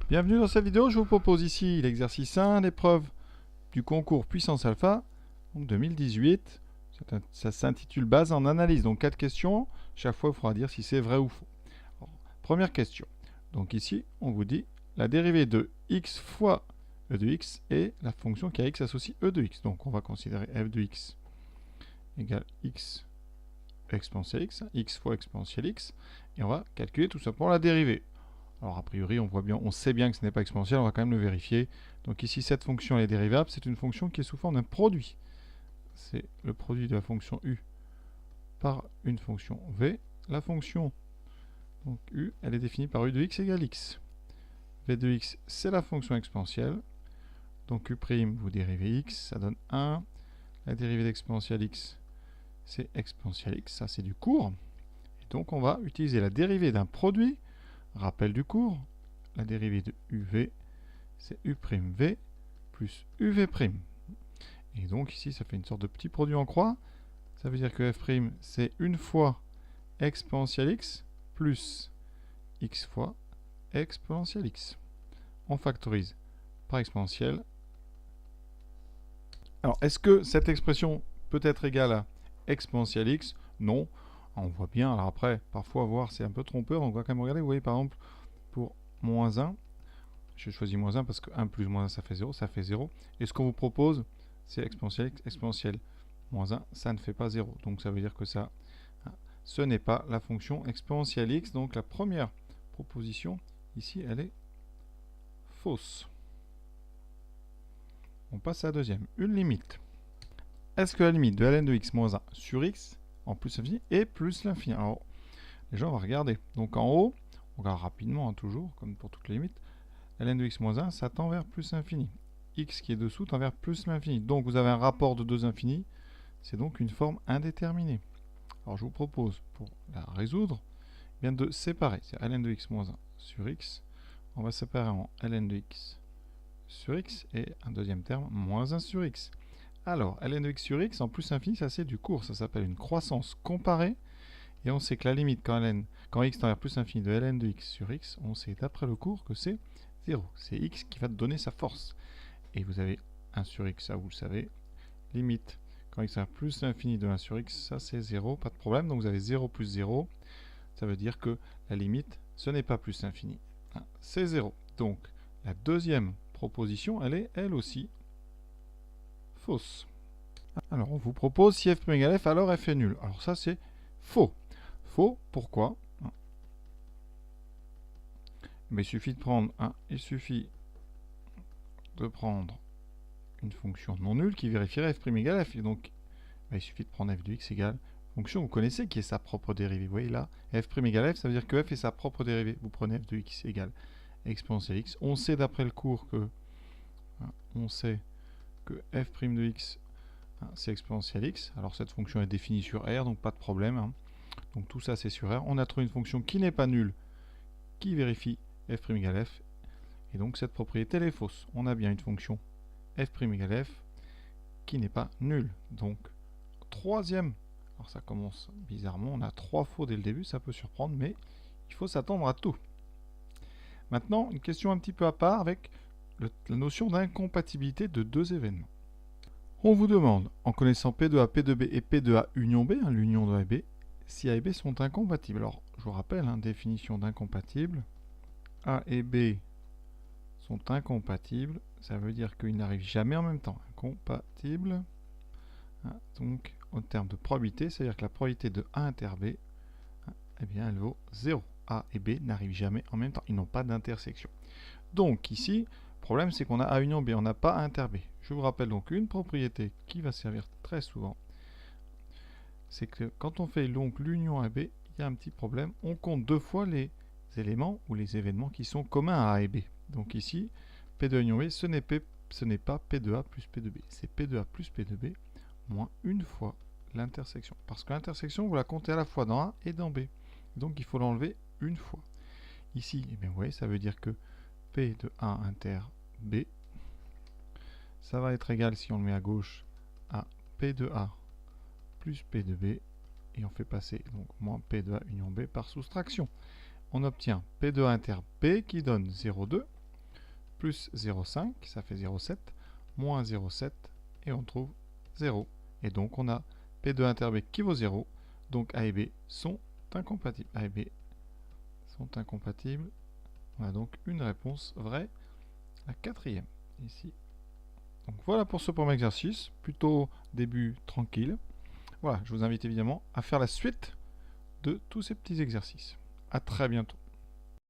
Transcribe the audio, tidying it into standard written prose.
Bienvenue dans cette vidéo, je vous propose ici l'exercice 1, l'épreuve du concours Puissance Alpha, donc 2018. Ça s'intitule Base en analyse, donc 4 questions. Chaque fois, il faudra dire si c'est vrai ou faux. Alors, première question. Donc ici, on vous dit la dérivée de x fois e de x est la fonction qui a x associe e de x. Donc on va considérer f de x égale x exponentielle x fois exponentielle x, et on va calculer tout simplement la dérivée. Alors a priori, on sait bien que ce n'est pas exponentiel, on va quand même le vérifier. Donc ici, cette fonction elle est dérivable, c'est une fonction qui est sous forme d'un produit. C'est le produit de la fonction u par une fonction v. La fonction donc u, elle est définie par u de x égale x. v de x, c'est la fonction exponentielle. Donc u', vous dérivez x, ça donne 1. La dérivée d'exponentielle x, c'est exponentielle x, ça c'est du cours. Et donc on va utiliser la dérivée d'un produit. Rappel du cours, la dérivée de uv, c'est u'v plus uv'. Et donc ici, ça fait une sorte de petit produit en croix. Ça veut dire que f', c'est une fois exponentielle x plus x fois exponentielle x. On factorise par exponentielle. Alors, est-ce que cette expression peut être égale à exponentielle x? Non. On voit bien. Alors après, parfois, voir, c'est un peu trompeur. On va quand même regarder. Vous voyez, par exemple, pour moins 1, j'ai choisi moins 1 parce que 1 plus moins 1, ça fait 0. Ça fait 0. Et ce qu'on vous propose, c'est exponentielle x, exponentielle moins 1, ça ne fait pas 0. Donc ça veut dire que ça, ce n'est pas la fonction exponentielle x. Donc la première proposition, ici, elle est fausse. On passe à la deuxième. Une limite. Est-ce que la limite de ln de x moins 1 sur x, en plus l'infini, est plus l'infini? Alors, les gens vont regarder. Donc en haut, on regarde rapidement, toujours, comme pour toutes les limites. ln de x moins 1, ça tend vers plus l'infini. X qui est dessous tend vers plus l'infini. Donc vous avez un rapport de deux infinis. C'est donc une forme indéterminée. Alors je vous propose, pour la résoudre, bien de séparer. C'est ln de x moins 1 sur x. On va séparer en ln de x sur x et un deuxième terme, moins 1 sur x. Alors, ln de x sur x, en plus infini, ça c'est du cours. Ça s'appelle une croissance comparée. Et on sait que la limite quand x tend vers plus infini de ln de x sur x, on sait d'après le cours que c'est 0. C'est x qui va te donner sa force. Et vous avez 1 sur x, ça vous le savez. Limite, quand x tend vers plus l'infini de 1 sur x, ça c'est 0, pas de problème. Donc vous avez 0 plus 0. Ça veut dire que la limite, ce n'est pas plus l'infini. C'est 0. Donc, la deuxième proposition, elle est elle aussi fausse. Alors, on vous propose si f' égale f, alors f est nul. Alors ça, c'est faux. Faux, pourquoi? Mais il suffit de prendre une fonction non nulle qui vérifierait f' égale f. Et donc, il suffit de prendre f de x égale fonction, vous connaissez qui est sa propre dérivée. Vous voyez là, f' égale f, ça veut dire que f est sa propre dérivée. Vous prenez f de x égale exponentielle x. On sait d'après le cours que f' de x, c'est exponentielle x. Alors cette fonction est définie sur R, donc pas de problème. Donc tout ça c'est sur R. On a trouvé une fonction qui n'est pas nulle, qui vérifie f' égale f. Et donc cette propriété elle est fausse. On a bien une fonction f' égale f qui n'est pas nulle. Donc troisième. Alors ça commence bizarrement, on a 3 faux dès le début, ça peut surprendre, mais il faut s'attendre à tout. Maintenant, une question un petit peu à part avec la notion d'incompatibilité de deux événements. On vous demande, en connaissant P de A, P de B et P de A union B, l'union de A et B, si A et B sont incompatibles. Alors, je vous rappelle, définition d'incompatible. A et B sont incompatibles, ça veut dire qu'ils n'arrivent jamais en même temps. Incompatibles. Donc, en termes de probabilité, c'est-à-dire que la probabilité de A inter B, eh bien, elle vaut 0. A et B n'arrivent jamais en même temps. Ils n'ont pas d'intersection. Donc, ici, le problème, c'est qu'on a A union B, on n'a pas A inter B. Je vous rappelle donc une propriété qui va servir très souvent. C'est que quand on fait donc l'union A et B, il y a un petit problème. On compte deux fois les éléments ou les événements qui sont communs à A et B. Donc ici, P de union B, ce n'est pas P de A plus P de B. C'est P de A plus P de B moins une fois l'intersection. Parce que l'intersection, vous la comptez à la fois dans A et dans B. Donc il faut l'enlever une fois. Ici, eh bien, vous voyez, ça veut dire que P de A inter B, ça va être égal, si on le met à gauche, à P de A plus P de B. Et on fait passer donc moins P de A union B par soustraction. On obtient P de A inter B qui donne 0,2. plus 0,5, ça fait 0,7, moins 0,7, et on trouve 0. Et donc on a P de inter B qui vaut 0, donc A et B sont incompatibles. A et B sont incompatibles. On a donc une réponse vraie, la quatrième, ici. Donc voilà pour ce premier exercice, plutôt début tranquille. Voilà, je vous invite évidemment à faire la suite de tous ces petits exercices. À très bientôt.